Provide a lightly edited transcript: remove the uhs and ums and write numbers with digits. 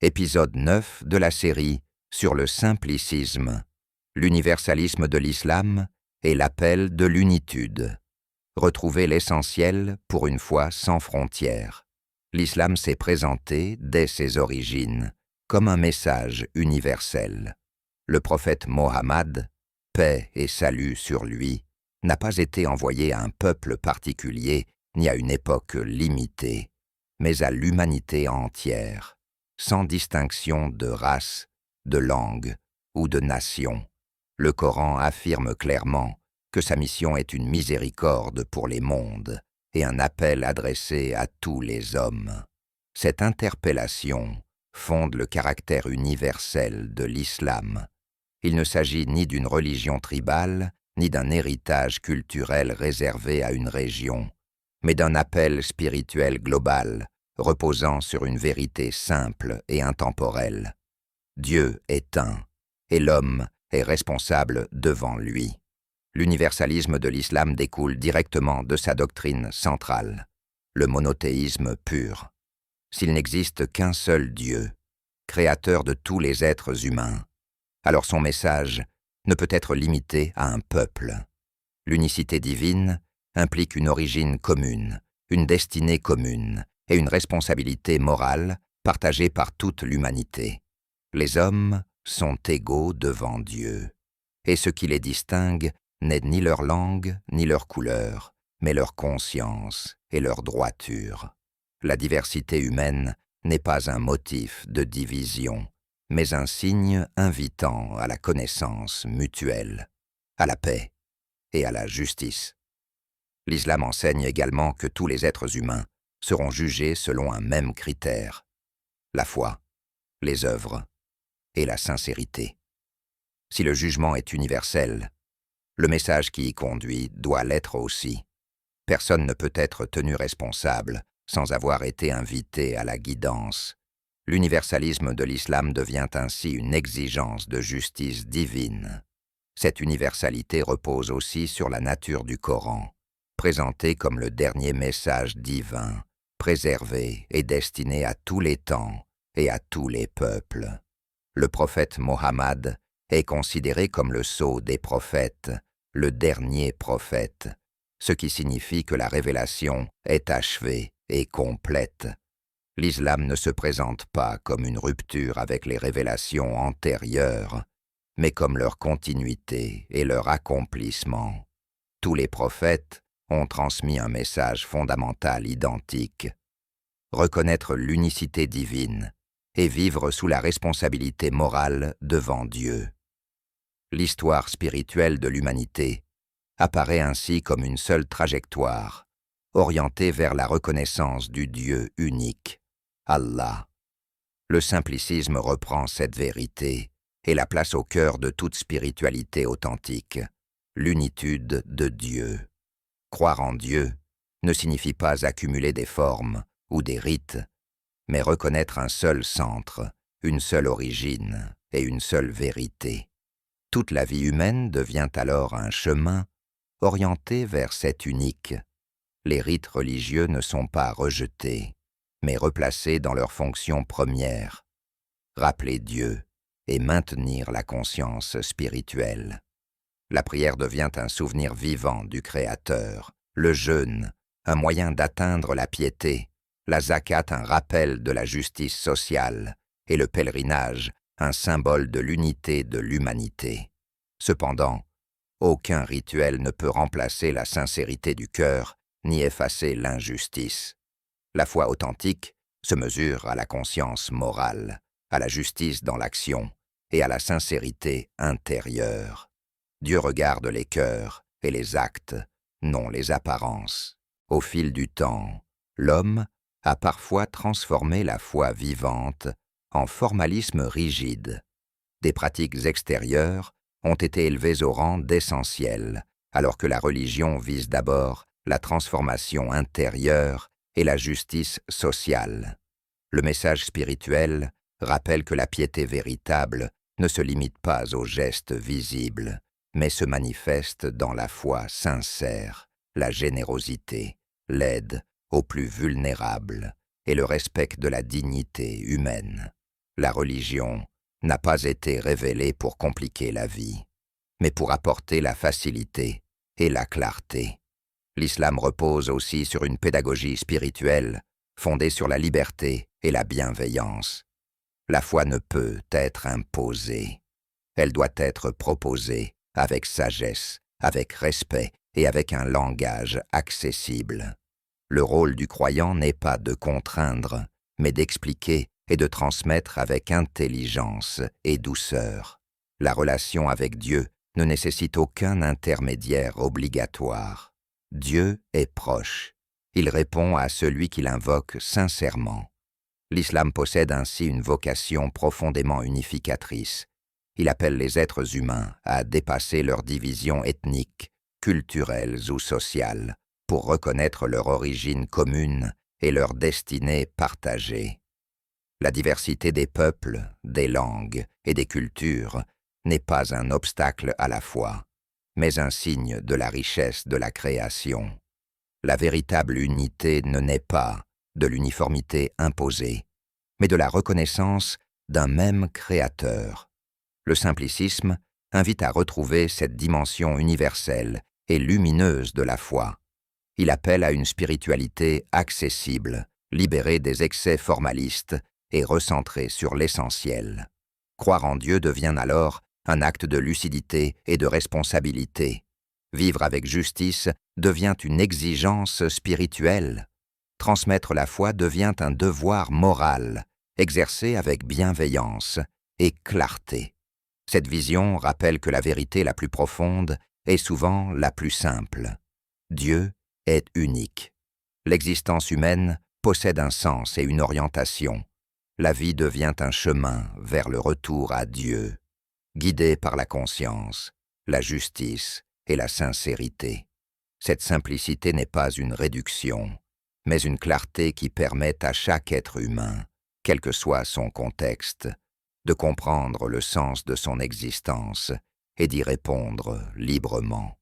Épisode 9 de la série sur le simplicisme, l'universalisme de l'islam et l'appel de l'unitude. Retrouvez l'essentiel pour une foi sans frontières. L'islam s'est présenté, dès ses origines, comme un message universel. Le prophète Mohammed, paix et salut sur lui, n'a pas été envoyé à un peuple particulier ni à une époque limitée, mais à l'humanité entière, sans distinction de race, de langue ou de nation. Le Coran affirme clairement que sa mission est une miséricorde pour les mondes et un appel adressé à tous les hommes. Cette interpellation fonde le caractère universel de l'islam. Il ne s'agit ni d'une religion tribale, ni d'un héritage culturel réservé à une région, mais d'un appel spirituel global, reposant sur une vérité simple et intemporelle. Dieu est un, et l'homme est responsable devant lui. L'universalisme de l'islam découle directement de sa doctrine centrale, le monothéisme pur. S'il n'existe qu'un seul Dieu, créateur de tous les êtres humains, alors son message ne peut être limité à un peuple. L'unicité divine implique une origine commune, une destinée commune et une responsabilité morale partagée par toute l'humanité. Les hommes sont égaux devant Dieu, et ce qui les distingue n'est ni leur langue ni leur couleur, mais leur conscience et leur droiture. La diversité humaine n'est pas un motif de division, mais un signe invitant à la connaissance mutuelle, à la paix et à la justice. L'islam enseigne également que tous les êtres humains seront jugés selon un même critère, la foi, les œuvres et la sincérité. Si le jugement est universel, le message qui y conduit doit l'être aussi. Personne ne peut être tenu responsable sans avoir été invité à la guidance. L'universalisme de l'islam devient ainsi une exigence de justice divine. Cette universalité repose aussi sur la nature du Coran, présenté comme le dernier message divin, préservé et destiné à tous les temps et à tous les peuples. Le prophète Mohammed est considéré comme le sceau des prophètes, le dernier prophète, ce qui signifie que la révélation est achevée et complète. L'islam ne se présente pas comme une rupture avec les révélations antérieures, mais comme leur continuité et leur accomplissement. Tous les prophètes ont transmis un message fondamental identique. Reconnaître l'unicité divine et vivre sous la responsabilité morale devant Dieu. L'histoire spirituelle de l'humanité apparaît ainsi comme une seule trajectoire, orientée vers la reconnaissance du Dieu unique, Allah. Le simplicisme reprend cette vérité et la place au cœur de toute spiritualité authentique, l'unitude de Dieu. Croire en Dieu ne signifie pas accumuler des formes ou des rites, mais reconnaître un seul centre, une seule origine et une seule vérité. Toute la vie humaine devient alors un chemin orienté vers cet unique. Les rites religieux ne sont pas rejetés, mais replacés dans leur fonction première, rappeler Dieu et maintenir la conscience spirituelle. La prière devient un souvenir vivant du Créateur, le jeûne, un moyen d'atteindre la piété, la zakat un rappel de la justice sociale et le pèlerinage un symbole de l'unité de l'humanité. Cependant, aucun rituel ne peut remplacer la sincérité du cœur ni effacer l'injustice. La foi authentique se mesure à la conscience morale, à la justice dans l'action et à la sincérité intérieure. Dieu regarde les cœurs et les actes, non les apparences. Au fil du temps, l'homme a parfois transformé la foi vivante en formalisme rigide. Des pratiques extérieures ont été élevées au rang d'essentiel, alors que la religion vise d'abord la transformation intérieure et la justice sociale. Le message spirituel rappelle que la piété véritable ne se limite pas aux gestes visibles, mais se manifeste dans la foi sincère, la générosité, l'aide aux plus vulnérables et le respect de la dignité humaine. La religion n'a pas été révélée pour compliquer la vie, mais pour apporter la facilité et la clarté. L'islam repose aussi sur une pédagogie spirituelle fondée sur la liberté et la bienveillance. La foi ne peut être imposée. Elle doit être proposée avec sagesse, avec respect et avec un langage accessible. Le rôle du croyant n'est pas de contraindre, mais d'expliquer et de transmettre avec intelligence et douceur. La relation avec Dieu ne nécessite aucun intermédiaire obligatoire. Dieu est proche. Il répond à celui qui l'invoque sincèrement. L'islam possède ainsi une vocation profondément unificatrice. Il appelle les êtres humains à dépasser leurs divisions ethniques, culturelles ou sociales, pour reconnaître leur origine commune et leur destinée partagée. La diversité des peuples, des langues et des cultures n'est pas un obstacle à la foi, mais un signe de la richesse de la création. La véritable unité ne naît pas de l'uniformité imposée, mais de la reconnaissance d'un même Créateur. Le simplicisme invite à retrouver cette dimension universelle et lumineuse de la foi. Il appelle à une spiritualité accessible, libérée des excès formalistes et recentrée sur l'essentiel. Croire en Dieu devient alors un acte de lucidité et de responsabilité. Vivre avec justice devient une exigence spirituelle. Transmettre la foi devient un devoir moral, exercé avec bienveillance et clarté. Cette vision rappelle que la vérité la plus profonde est souvent la plus simple. Dieu est unique. L'existence humaine possède un sens et une orientation. La vie devient un chemin vers le retour à Dieu, guidé par la conscience, la justice et la sincérité. Cette simplicité n'est pas une réduction, mais une clarté qui permet à chaque être humain, quel que soit son contexte, de comprendre le sens de son existence et d'y répondre librement.